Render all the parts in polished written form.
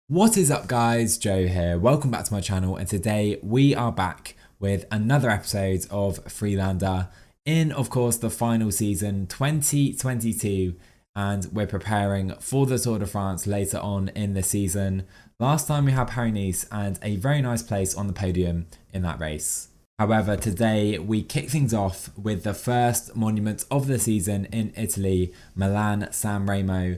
What is up guys, Joe here, welcome back to my channel, and today we are back with another episode of FreeLanda in of course the final season 2022, and we're preparing for the Tour de France later on in the season. Last time we had Paris and a very nice place on the podium in that race. However, today we kick things off with the first monument of the season in Italy, Milan Sanremo.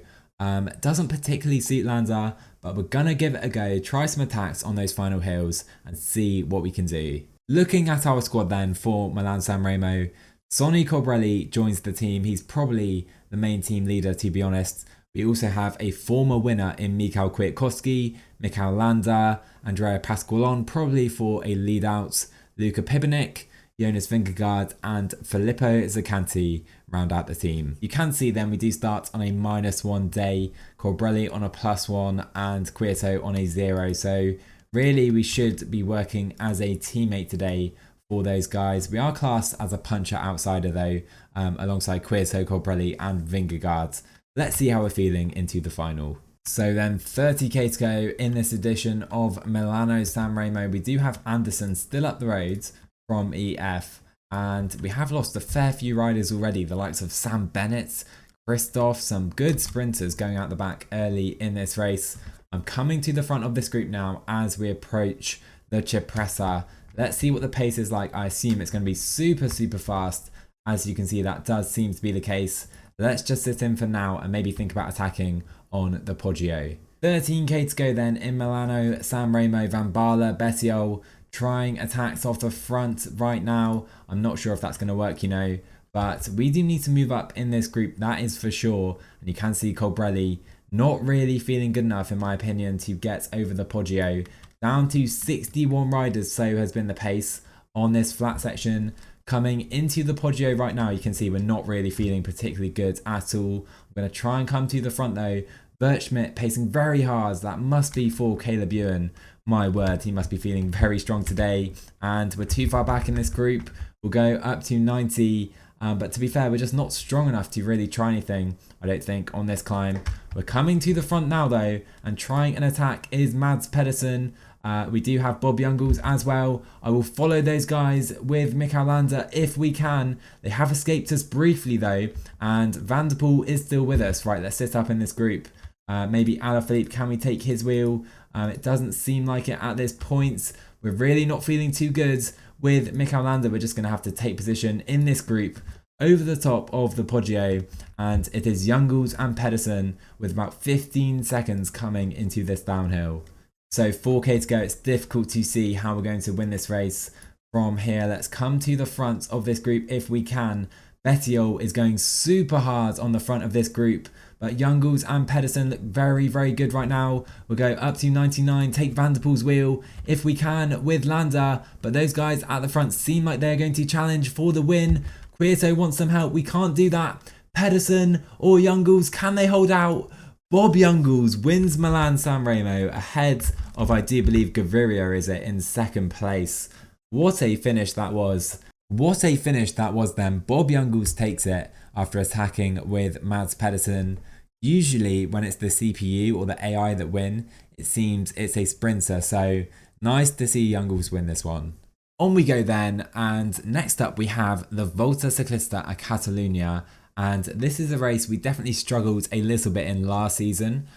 Doesn't particularly suit Landa, but we're gonna give it a go, try some attacks on those final hills and see what we can do. Looking at our squad then for Milan Sanremo, Sonny Colbrelli joins the team. He's probably the main team leader, to be honest. We also have a former winner in Michał Kwiatkowski, Michał Landa, Andrea Pasqualon probably for a lead out, Luka Pibernik, Jonas Vingegaard and Filippo Zaccanti round out the team. You can see then we do start on a -1 day, Colbrelli on a +1 and Kwiato on a 0. So really we should be working as a teammate today for those guys. We are classed as a puncher outsider though, alongside Kwiato, Colbrelli and Vingegaard. Let's see how we're feeling into the final. So then 30k to go in this edition of Milano Sanremo. We do have Anderson still up the road from EF, and we have lost a fair few riders already, the likes of Sam Bennett, Christoph, some good sprinters going out the back early in this race. I'm coming to the front of this group now as we approach the Cipressa. Let's see what the pace is like. I assume it's going to be super fast. As you can see, that does seem to be the case. Let's just sit in for now and maybe think about attacking on the Poggio. 13k to go then in Milano Sanremo. Van Baarle, Bettiol trying attacks off the front right now. I'm not sure if that's going to work, you know, but we do need to move up in this group, that is for sure. And you can see Colbrelli not really feeling good enough, in my opinion, to get over the Poggio. Down to 61 riders, so has been the pace on this flat section. Coming into the Poggio right now, you can see we're not really feeling particularly good at all. I'm going to try and come to the front though. Bert Schmidt pacing very hard. That must be for Caleb Ewan. My word, he must be feeling very strong today. And we're too far back in this group. We'll go up to 90. But to be fair, we're just not strong enough to really try anything, I don't think, on this climb. We're coming to the front now though, and trying an attack is Mads Pedersen. We do have Bob Jungels as well. I will follow those guys with Michał Landa if we can. They have escaped us briefly though, and Van der Poel is still with us. Right, let's sit up in this group. Maybe Alaphilippe, can we take his wheel? It doesn't seem like it at this point. We're really not feeling too good with Michał Landa. We're just going to have to take position in this group over the top of the Poggio, and it is Jungels and Pedersen with about 15 seconds coming into this downhill. So 4k to go. It's difficult to see how we're going to win this race from here. Let's come to the front of this group if we can. Bettiol is going super hard on the front of this group, but Jungels and Pedersen look very good right now. We'll go up to 99, take Van der Poel's wheel if we can with Landa, but those guys at the front seem like they're going to challenge for the win. Kwiato wants some help. We can't do that. Pedersen or Jungels, can they hold out? Bob Jungels wins Milan Sanremo ahead of, I do believe, Gaviria is it, in second place. What a finish that was. What a finish that was then. Bob Jungels takes it after attacking with Mads Pedersen. Usually when it's the CPU or the AI that win, it seems it's a sprinter. So nice to see Jungels win this one. On we go then, and next up we have the Volta Ciclista at Catalunya. And this is a race we definitely struggled a little bit in last season.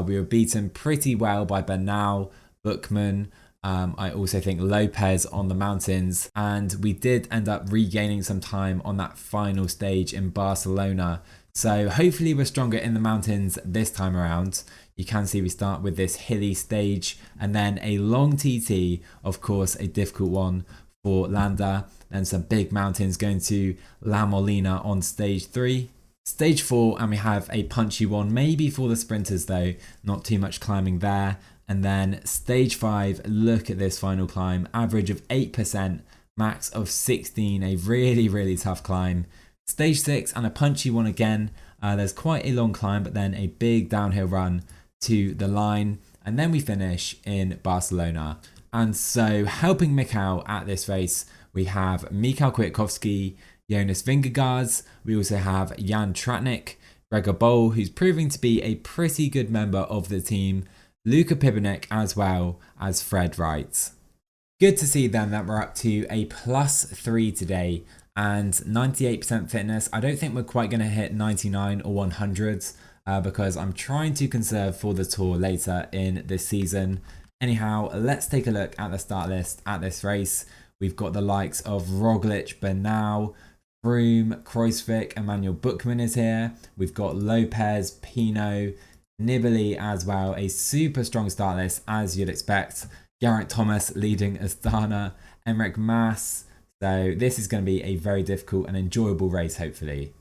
We were beaten pretty well by Bernal, Bookman, I also think Lopez on the mountains, and we did end up regaining some time on that final stage in Barcelona. So hopefully we're stronger in the mountains this time around. You can see we start with this hilly stage and then a long TT, of course a difficult one for Landa. Then some big mountains going to La Molina on stage 3. Stage 4, and we have a punchy one maybe for the sprinters though, not too much climbing there. And then stage 5, look at this final climb, average of 8%, max of 16, a really tough climb. Stage 6 and a punchy one again. There's quite a long climb, but then a big downhill run to the line. And then we finish in Barcelona. And so helping Michał at this race, we have Michał Kwiatkowski, Jonas Vingegaard. We also have Jan Tratnik, Gregor Bol, who's proving to be a pretty good member of the team. Luka Pibernik as well as Fred Wright. Good to see then that we're up to a +3 today and 98% fitness. I don't think we're quite going to hit 99 or 100s because I'm trying to conserve for the tour later in this season. Anyhow, let's take a look at the start list at this race. We've got the likes of Roglic, Bernal, Froome, Kruijswijk, Emmanuel Buchmann is here. We've got Lopez, Pinot, Nibali as well. A super strong start list as you'd expect. Geraint Thomas leading Astana, Enric Mas. So this is going to be a very difficult and enjoyable race, hopefully.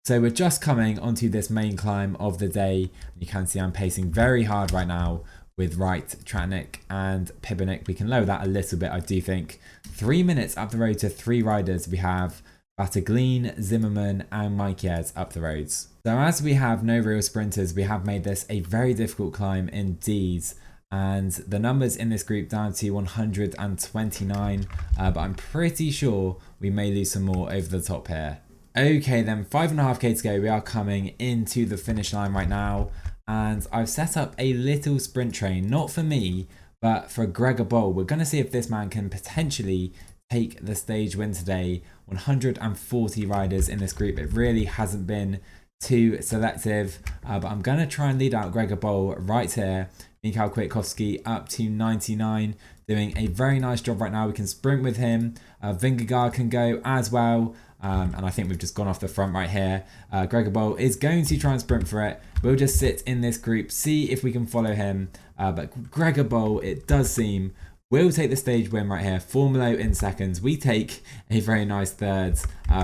So we're just coming onto this main climb of the day. You can see I'm pacing very hard right now with Wright, Tratnik and Pibernik. We can lower that a little bit, I do think. 3 minutes up the road to 3 riders. We have Battaglin, Zimmerman and Maikes up the roads. So as we have no real sprinters, we have made this a very difficult climb indeed. And the numbers in this group down to 129, but I'm pretty sure we may lose some more over the top here. Okay then, 5.5k to go. We are coming into the finish line right now, and I've set up a little sprint train, not for me, but for Gregor Bol. We're going to see if this man can potentially take the stage win today. 140 riders in this group. It really hasn't been too selective, but I'm going to try and lead out Gregor Bol right here. Michał Kwiatkowski up to 99, doing a very nice job right now. We can sprint with him. Vingegaard can go as well. And I think we've just gone off the front right here. Gregor Bol is going to try and sprint for it. We'll just sit in this group, see if we can follow him. But Gregor Bol, it does seem, will take the stage win right here. Formolo in seconds. We take a very nice third.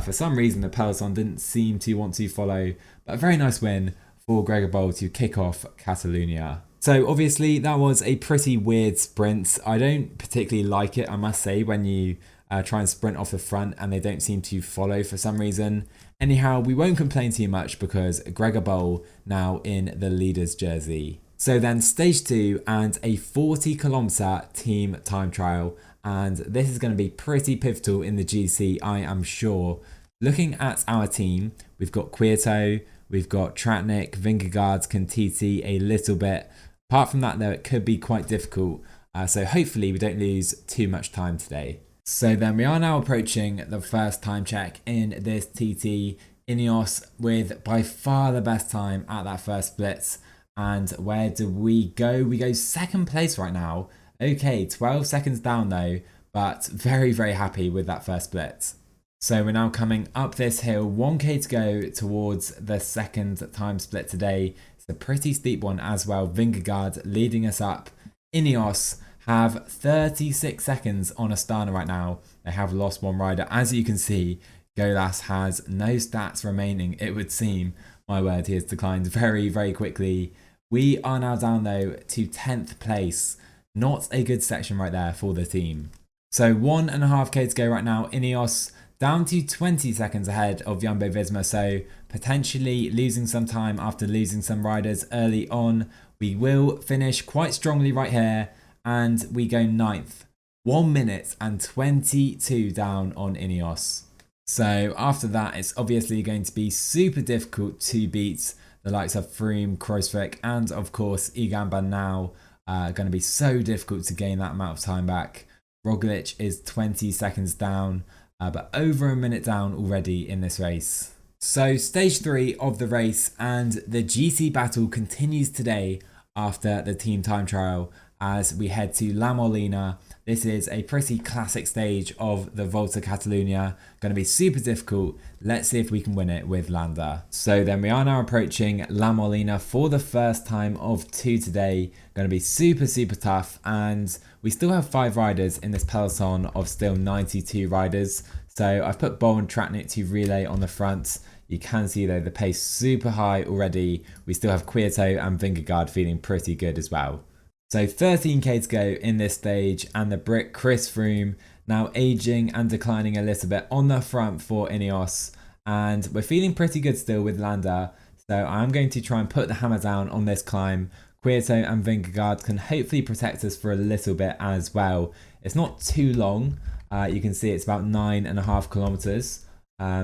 For some reason, the peloton didn't seem to want to follow. But a very nice win for Gregor Bol to kick off Catalunya. So obviously that was a pretty weird sprint. I don't particularly like it, I must say, when you try and sprint off the front and they don't seem to follow for some reason. Anyhow, we won't complain too much because Gregor Bol now in the leader's jersey. So then stage 2 and a 40-kilometer team time trial. And this is going to be pretty pivotal in the GC, I am sure. Looking at our team, we've got Kwiato, we've got Tratnik, Vingegaard, Contiti a little bit. Apart from that, though, it could be quite difficult. So hopefully we don't lose too much time today. So then we are now approaching the first time check in this TT. Ineos with by far the best time at that first split. And where do we go? We go second place right now. Okay, 12 seconds down though, but very, very happy with that first split. So we're now coming up this hill, 1k to go towards the second time split today. It's a pretty steep one as well. Vingegaard leading us up. Ineos have 36 seconds on Astana right now. They have lost one rider. As you can see, Golas has no stats remaining, it would seem. My word, he has declined very, very quickly. We are now down though to 10th place. Not a good section right there for the team. So 1.5k to go right now. Ineos down to 20 seconds ahead of Jumbo-Visma, so potentially losing some time after losing some riders early on. We will finish quite strongly right here, and we go 9th. 1 minute and 22 down on Ineos. So after that, it's obviously going to be super difficult to beat the likes of Froome, Kruijswijk, and of course Egan Bernal. Going to be so difficult to gain that amount of time back. Roglic is 20 seconds down. But over a minute down already in this race. So stage 3 of the race, and the GC battle continues today after the team time trial as we head to La Molina. This is a pretty classic stage of the Volta Catalunya. Going to be super difficult. Let's see if we can win it with Landa. So then we are now approaching La Molina for the first time of 2 today. Going to be super, super tough. And we still have 5 riders in this peloton of still 92 riders. So I've put Bol and Tratnik to relay on the front. You can see though the pace super high already. We still have Kwiato and Vingegaard feeling pretty good as well. So 13k to go in this stage, and the Brit Chris Froome now aging and declining a little bit on the front for Ineos. And we're feeling pretty good still with Landa. So I'm going to try and put the hammer down on this climb. Kwiato and Vingegaard can hopefully protect us for a little bit as well. It's not too long. You can see it's about 9.5 kilometers.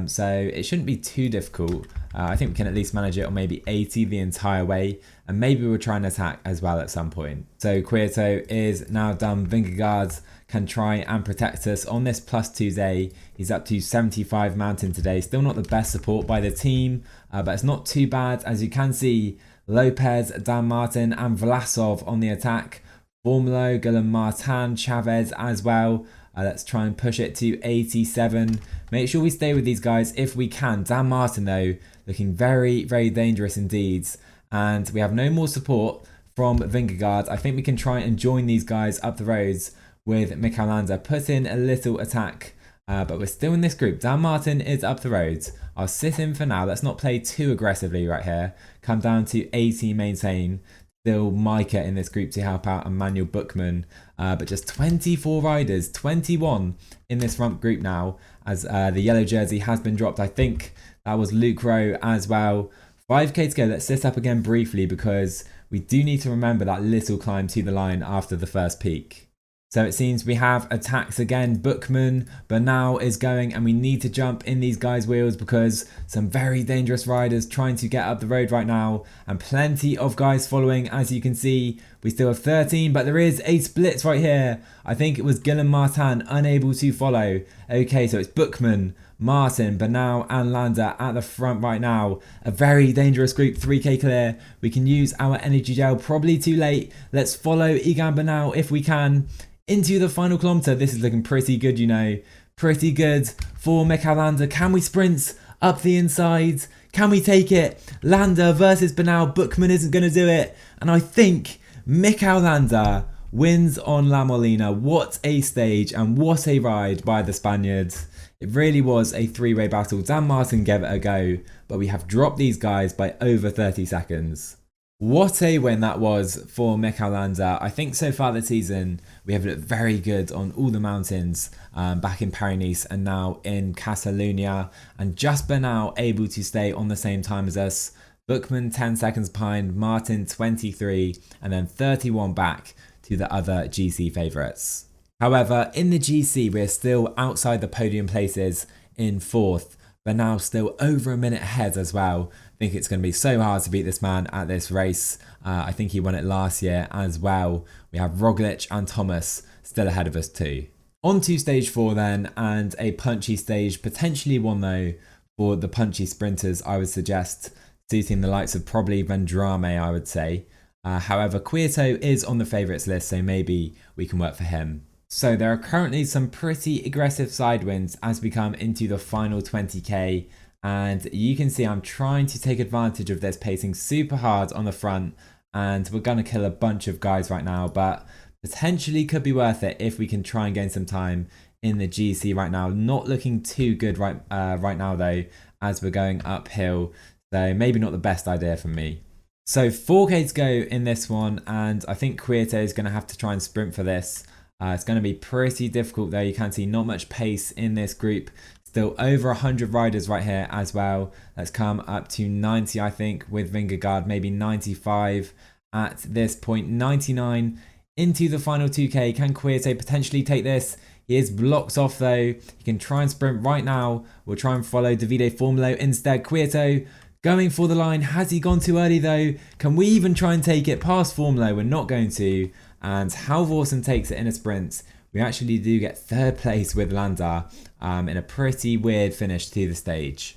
So it shouldn't be too difficult. I think we can at least manage it on maybe 80 the entire way, and maybe we'll try and attack as well at some point. So Quieto is now done. Vingegaard can try and protect us on this +2 day. He's up to 75 mountain today. Still not the best support by the team, but it's not too bad. As you can see, Lopez, Dan Martin and Vlasov on the attack. Formolo, Guillaume Martin, Chavez as well. Let's try and push it to 87. Make sure we stay with these guys if we can. Dan Martin though, looking very, very dangerous indeed. And we have no more support from Vingegaard. I think we can try and join these guys up the roads with Mikel Landa. Put in a little attack, but we're still in this group. Dan Martin is up the roads. I'll sit in for now. Let's not play too aggressively right here. Come down to 80, maintain. Still Micah in this group to help out, Emmanuel Bookman, but just 24 riders, 21 in this front group now, as the yellow jersey has been dropped. I think that was Luke Rowe as well. 5k to go. Let's sit up again briefly because we do need to remember that little climb to the line after the first peak. So it seems we have attacks again. Bookman, Bernal is going, and we need to jump in these guys' wheels because some very dangerous riders trying to get up the road right now, and plenty of guys following. As you can see, we still have 13, but there is a split right here. I think it was Guillaume Martin unable to follow. Okay, so it's Bookman, Martin, Bernal and Landa at the front right now. A very dangerous group, 3k clear. We can use our energy gel, probably too late. Let's follow Egan Bernal if we can into the final kilometre. This is looking pretty good, you know. Pretty good for Mikel Landa. Can we sprint up the inside? Can we take it? Landa versus Bernal. Bookman isn't going to do it. And I think Mikel Landa wins on La Molina. What a stage and what a ride by the Spaniards. It really was a three-way battle. Dan Martin gave it a go, but we have dropped these guys by over 30 seconds. What a win that was for Mikel Landa. I think so far this season we have looked very good on all the mountains, back in Paris and now in Catalunya, and just Bernal able to stay on the same time as us. Bookman 10 seconds behind, Martin 23, and then 31 back to the other GC favourites. However, in the GC we're still outside the podium places in 4th, but now still over a minute ahead as well. I think it's going to be so hard to beat this man at this race. I think he won it last year as well. We have Roglic and Thomas still ahead of us too. On to stage 4 then, and a punchy stage, potentially one though for the punchy sprinters, I would suggest, suiting the likes of probably Vendrame, I would say. However, Quieto is on the favourites list, so maybe we can work for him. So there are currently some pretty aggressive side winds as we come into the final 20k. And you can see I'm trying to take advantage of this, pacing super hard on the front, and we're going to kill a bunch of guys right now, but potentially could be worth it if we can try and gain some time in the GC right now. Not looking too good right now though, as we're going uphill, so maybe not the best idea for me. So 4k to go in this one, and I think Quieto is going to have to try and sprint for this. It's going to be pretty difficult though. You can see not much pace in this group. Still over 100 riders right here as well. Let's come up to 90, I think, with Vingegaard, maybe 95 at this point. 99 into the final 2k. Can Quieto potentially take this? He is blocked off though. He can try and sprint right now. We'll try and follow Davide Formolo instead. Quieto going for the line. Has he gone too early though? Can we even try and take it past Formolo? We're not going to. And Halvorsen takes it in a sprint. We actually do get 3rd place with Landa in a pretty weird finish to the stage.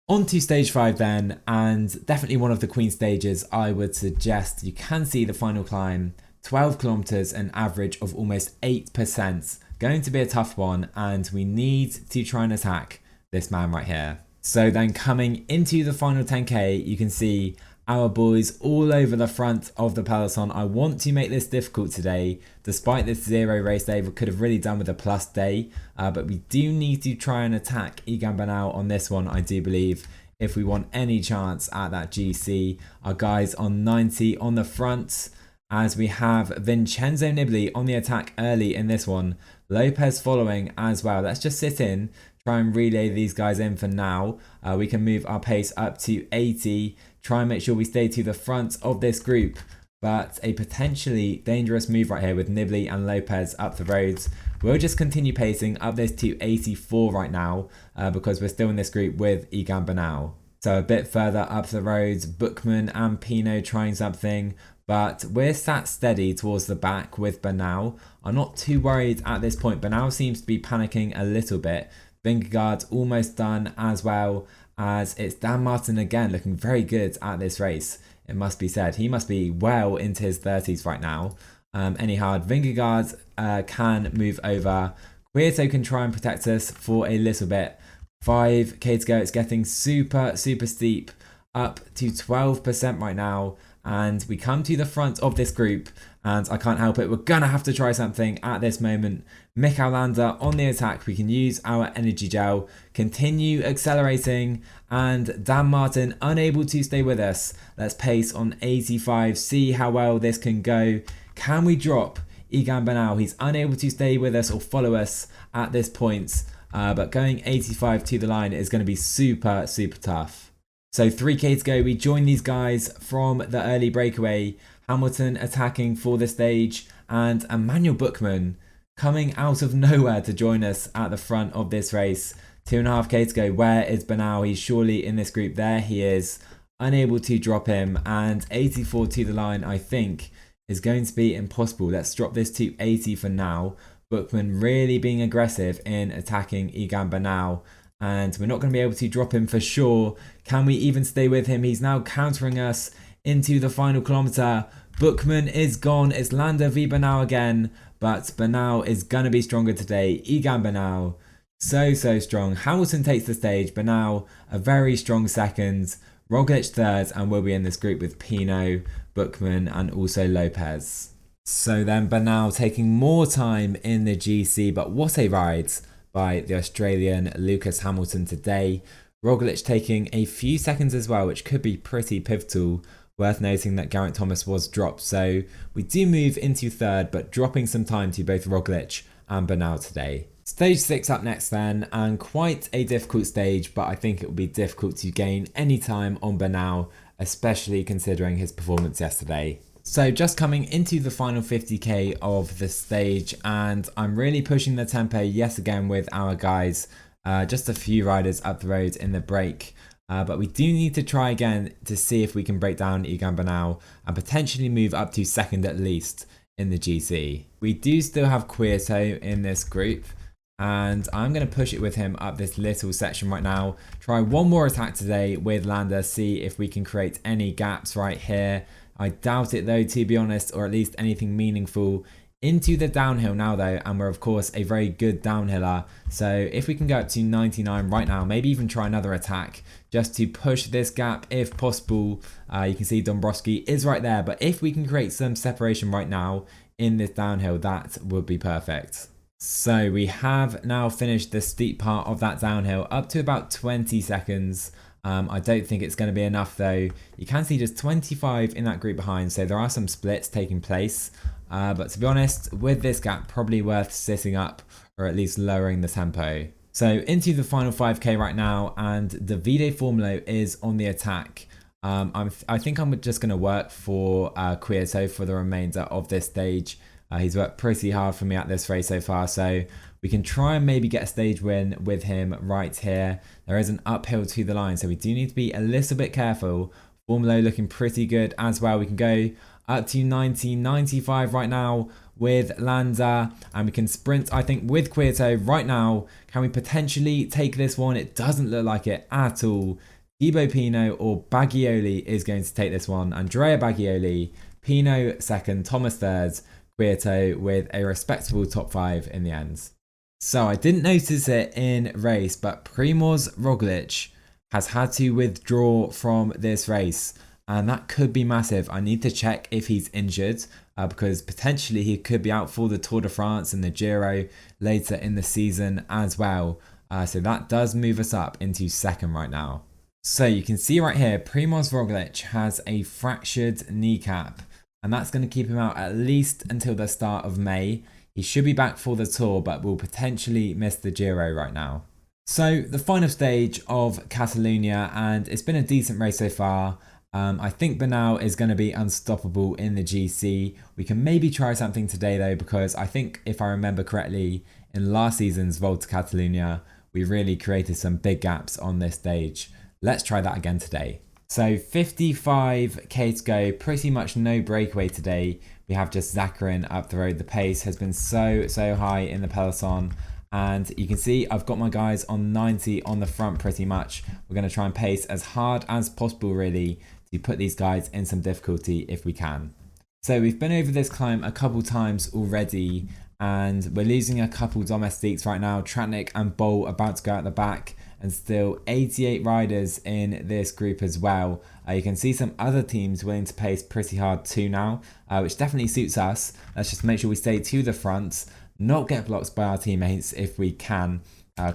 On to stage 5 then, and definitely one of the Queen stages I would suggest. You can see the final climb, 12 kilometers, an average of almost 8%. Going to be a tough one, and we need to try and attack this man right here. So then coming into the final 10k, you can see our boys all over the front of the peloton. I want to make this difficult today, despite this 0 race day. We could have really done with a plus day, but we do need to try and attack Egan Bernal on this one, I do believe, if we want any chance at that GC. Our guys on 90 on the front, as we have Vincenzo Nibali on the attack early in this one. Lopez following as well. Let's just sit in, try and relay these guys in for now. We can move our pace up to 80. Try and make sure we stay to the front of this group, but a potentially dangerous move right here with Nibali and Lopez up the roads. we'll just continue pacing up this to 84 right now because we're still in this group with Egan Bernal. So a bit further up the roads, Bookman and Pinot trying something, but we're sat steady towards the back with Bernal. I'm not too worried at this point. Bernal seems to be panicking a little bit. Vingegaard's almost done, as well as it's Dan Martin again looking very good at this race. It must be said, he must be well into his 30s right now. Anyhow, Vingegaard can move over. Quieto can try and protect us for a little bit. 5k to go. It's getting super steep, up to 12% right now, and we come to the front of this group, and I can't help it, we're gonna have to try something at this moment. Mikel Landa on the attack. We can use our energy gel, continue accelerating, and Dan Martin unable to stay with us. Let's pace on 85, see how well this can go. Can we drop Egan Bernal? He's unable to stay with us or follow us at this point. But going 85 to the line is going to be super tough. So 3k to go. We join these guys from the early breakaway. Hamilton attacking for the stage, and Emmanuel Bookman coming out of nowhere to join us at the front of this race. 2.5k to go. Where is Bernal? He's surely in this group. There he is. Unable to drop him, and 84 to the line I think is going to be impossible. Let's drop this to 80 for now. Bookman really being aggressive in attacking Egan Bernal, and we're not going to be able to drop him for sure. Can we even stay with him? He's now countering us into the final kilometre. Bookman is gone. It's Landa v Bernal again, but Bernal is going to be stronger today. Egan Bernal, so strong. Hamilton takes the stage. Bernal a very strong second. Roglic third, and we'll be in this group with Pinot, Bookman and also Lopez. So then Bernal taking more time in the GC, but what a ride by the Australian Lucas Hamilton today. Roglic taking a few seconds as well, which could be pretty pivotal. Worth noting that Geraint Thomas was dropped, so we do move into third, but dropping some time to both Roglic and Bernal today. Stage 6 up next then, and quite a difficult stage, but I think it will be difficult to gain any time on Bernal, especially considering his performance yesterday. So just coming into the final 50k of the stage, and I'm really pushing the tempo yet again with our guys. Just a few riders up the road in the break, but we do need to try again to see if we can break down Egan Bernal and potentially move up to second at least in the GC. We do still have Quieto in this group, and I'm going to push it with him up this little section right now. Try one more attack today with Landa, see if we can create any gaps right here. I doubt it though, to be honest, or at least anything meaningful. Into the downhill now though, and we're of course a very good downhiller, so if we can go up to 99 right now, maybe even try another attack just to push this gap if possible. You can see Dombrowski is right there, but if we can create some separation right now in this downhill, that would be perfect. So we have now finished the steep part of that downhill up to about 20 seconds. I don't think it's going to be enough though. You can see just 25 in that group behind, so there are some splits taking place. But to be honest, with this gap, probably worth sitting up or at least lowering the tempo. So into the final 5k right now, and Davide Formolo is on the attack. I think I'm just going to work for Quieto for the remainder of this stage. He's worked pretty hard for me at this race so far, so we can try and maybe get a stage win with him right here. There is an uphill to the line, so we do need to be a little bit careful. Formolo looking pretty good as well. We can go up to 90, 95 right now with Landa, and we can sprint, I think, with Quieto right now. Can we potentially take this one? It doesn't look like it at all. Thibaut Pinot or Baggioli is going to take this one. Andrea Baggioli, Pinot second, Thomas third, Quieto with a respectable top 5 in the end. So I didn't notice it in race, but Primoz Roglic has had to withdraw from this race, and that could be massive. I need to check if he's injured because potentially he could be out for the Tour de France and the Giro later in the season as well. So that does move us up into second right now. So you can see right here, Primoz Roglic has a fractured kneecap, and that's going to keep him out at least until the start of May. He should be back for the Tour, but will potentially miss the Giro right now. So the final stage of Catalunya, and it's been a decent race so far. I think Bernal is going to be unstoppable in the GC. We can maybe try something today though, because I think if I remember correctly, in last season's Volta Ciclista, we really created some big gaps on this stage. Let's try that again today. So 55k to go, pretty much no breakaway today. We have just Zakarin up the road. The pace has been so high in the peloton. And you can see I've got my guys on 90 on the front pretty much. We're going to try and pace as hard as possible really to put these guys in some difficulty if we can. So we've been over this climb a couple times already and we're losing a couple domestiques right now. Tratnik and Bolt about to go out the back and still 88 riders in this group as well. You can see some other teams willing to pace pretty hard too now, which definitely suits us. Let's just make sure we stay to the front, not get blocked by our teammates if we can.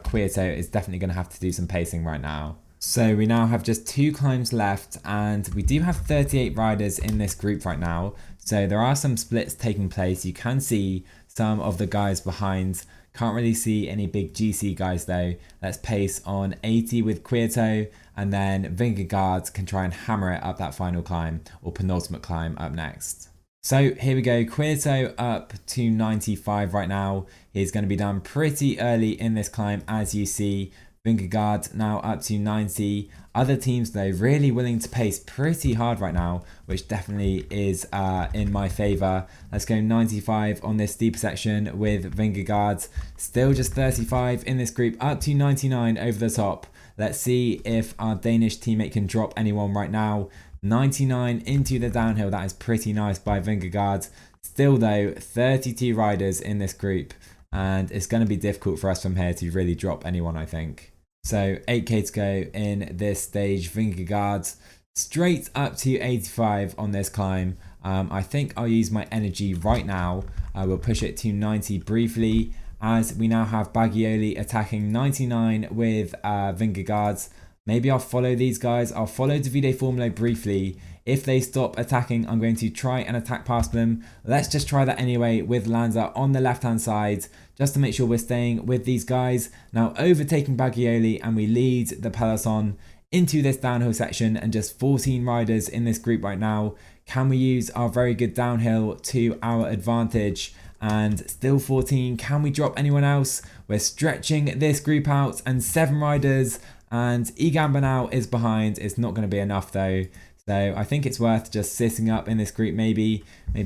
Quieto is definitely going to have to do some pacing right now. So we now have just 2 climbs left and we do have 38 riders in this group right now. So there are some splits taking place. You can see some of the guys behind. Can't really see any big GC guys though. Let's pace on 80 with Quieto and then Vingegaard can try and hammer it up that final climb or penultimate climb up next. So here we go, Quieto up to 95 right now. He's going to be done pretty early in this climb as you see. Vingegaard now up to 90. Other teams though really willing to pace pretty hard right now, which definitely is in my favour. Let's go 95 on this steeper section with Vingegaard. Still just 35 in this group, up to 99 over the top. Let's see if our Danish teammate can drop anyone right now. 99 into the downhill, that is pretty nice by Vingegaard. Still though, 32 riders in this group and it's going to be difficult for us from here to really drop anyone, I think. So 8k to go in this stage. Vingegaard straight up to 85 on this climb. I think I'll use my energy right now. I will push it to 90 briefly as we now have Bagioli attacking 99 with Vingegaard. Maybe I'll follow these guys. I'll follow Davide Formolo briefly. If they stop attacking, I'm going to try and attack past them. Let's just try that anyway with Landa on the left-hand side, just to make sure we're staying with these guys. Now overtaking Bagioli and we lead the peloton into this downhill section and just 14 riders in this group right now. Can we use our very good downhill to our advantage? And still 14. Can we drop anyone else? We're stretching this group out and 7 riders. And Egan Bernal is behind. It's not going to be enough though. So I think it's worth just sitting up in this group maybe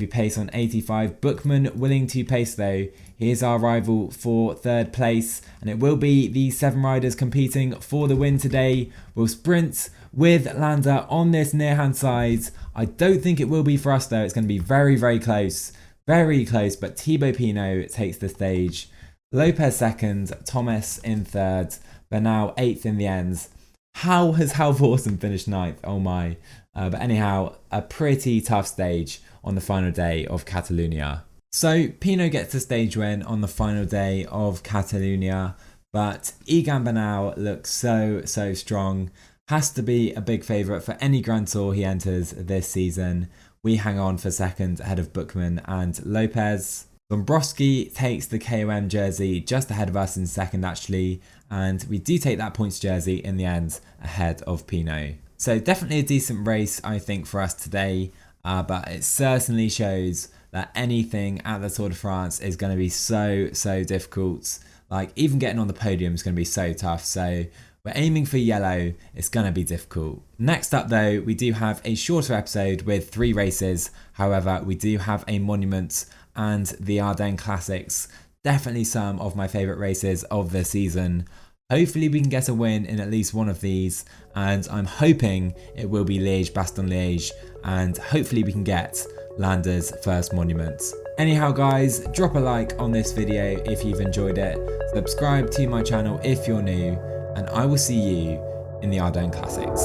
pace on 85. Bookman willing to pace though. Here's our rival for 3rd place. And it will be the 7 riders competing for the win today. We'll sprint with Landa on this near hand side. I don't think it will be for us though. It's going to be very close. Very close, but Thibaut Pinot takes the stage. Lopez 2nd, Thomas in 3rd. Bernal 8th in the end. How has Halvorsen finished 9th? Oh my. But anyhow, a pretty tough stage on the final day of Catalunya. So Pinot gets a stage win on the final day of Catalunya, but Egan Bernal looks so strong. Has to be a big favourite for any Grand Tour he enters this season. We hang on for 2nd ahead of Bookman and Lopez. Dombrowski takes the KOM jersey just ahead of us in 2nd actually, and we do take that points jersey in the end ahead of Pinot. So definitely a decent race I think for us today, but it certainly shows that anything at the Tour de France is going to be so difficult. Like even getting on the podium is going to be so tough, so we're aiming for yellow. It's going to be difficult. Next up though, we do have a shorter episode with 3 races. However, we do have a monument and the Ardennes Classics. Definitely some of my favourite races of the season. Hopefully we can get a win in at least one of these, and I'm hoping it will be Liège-Bastogne-Liège, and hopefully we can get Landa's first monument. Anyhow guys, drop a like on this video if you've enjoyed it, subscribe to my channel if you're new, and I will see you in the Ardennes Classics.